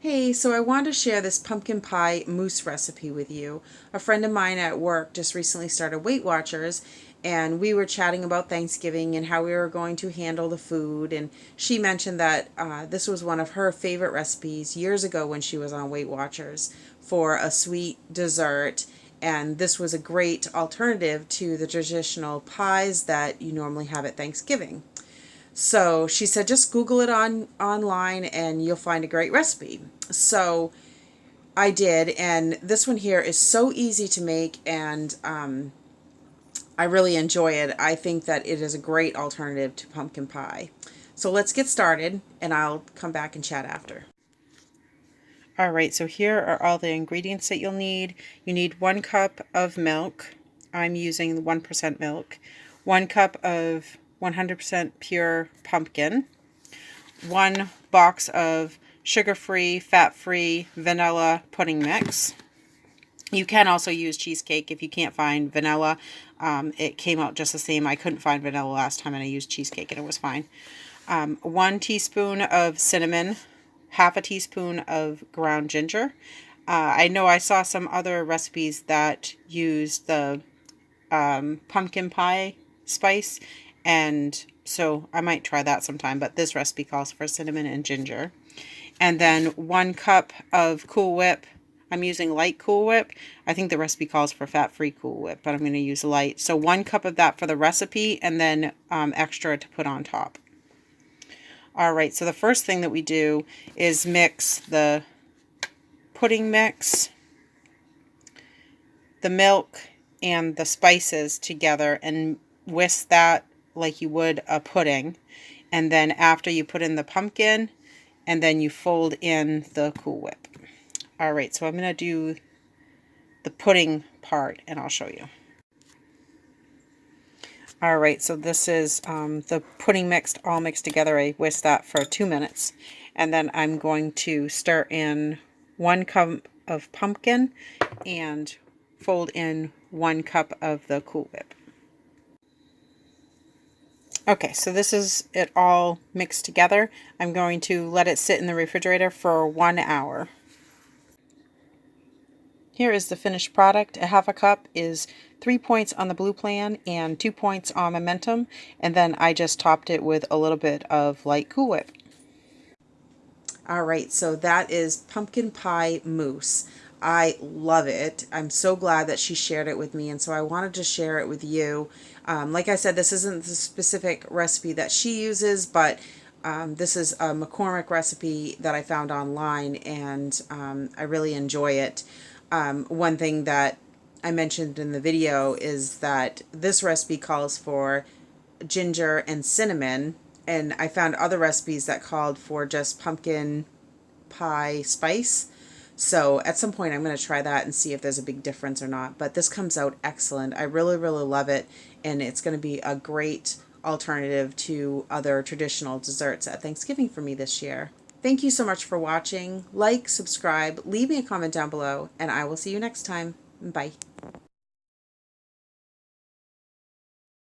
Hey, so I wanted to share this pumpkin pie mousse recipe with you. A friend of mine at work just recently started Weight Watchers, and we were chatting about Thanksgiving and how we were going to handle the food. And she mentioned that this was one of her favorite recipes years ago when she was on Weight Watchers for a sweet dessert. And this was a great alternative to the traditional pies that you normally have at Thanksgiving. So she said, just Google it online and you'll find a great recipe. So I did, and this one here is so easy to make, and I really enjoy it. I think that it is a great alternative to pumpkin pie. So let's get started, and I'll come back and chat after. All right, so here are all the ingredients that you'll need. You need 1 cup of milk. I'm using 1% milk. 1 cup of 100% pure pumpkin. 1 box of sugar-free, fat-free vanilla pudding mix. You can also use cheesecake if you can't find vanilla. It came out just the same. I couldn't find vanilla last time and I used cheesecake and it was fine. 1 teaspoon of cinnamon, half a teaspoon of ground ginger. I know I saw some other recipes that used the pumpkin pie spice, and so I might try that sometime, but this recipe calls for cinnamon and ginger. And then 1 cup of Cool Whip. I'm using light Cool Whip. I think the recipe calls for fat-free Cool Whip, but I'm going to use light. So 1 cup of that for the recipe, and then extra to put on top. All right, so the first thing that we do is mix the pudding mix, the milk, and the spices together and whisk that like you would a pudding. And then after you put in the pumpkin, and then you fold in the Cool Whip. All right, so I'm going to do the pudding part and I'll show you. All right, so this is the pudding all mixed together. I whisked that for 2 minutes. And then I'm going to stir in 1 cup of pumpkin and fold in 1 cup of the Cool Whip. Okay, so this is it all mixed together. I'm going to let it sit in the refrigerator for 1 hour. Here is the finished product. A half a cup is 3 points on the blue plan and 2 points on momentum. And then I just topped it with a little bit of light Cool Whip. All right, so that is pumpkin pie mousse. I love it. I'm so glad that she shared it with me, and so I wanted to share it with you. Like I said, this isn't the specific recipe that she uses, but this is a McCormick recipe that I found online, and I really enjoy it. One thing that I mentioned in the video is that this recipe calls for ginger and cinnamon, and I found other recipes that called for just pumpkin pie spice. So at some point I'm going to try that and see if there's a big difference or not. But this comes out excellent. I really, really love it, and it's going to be a great alternative to other traditional desserts at Thanksgiving for me this year. Thank you so much for watching. Like, subscribe, leave me a comment down below, and I will see you next time. Bye.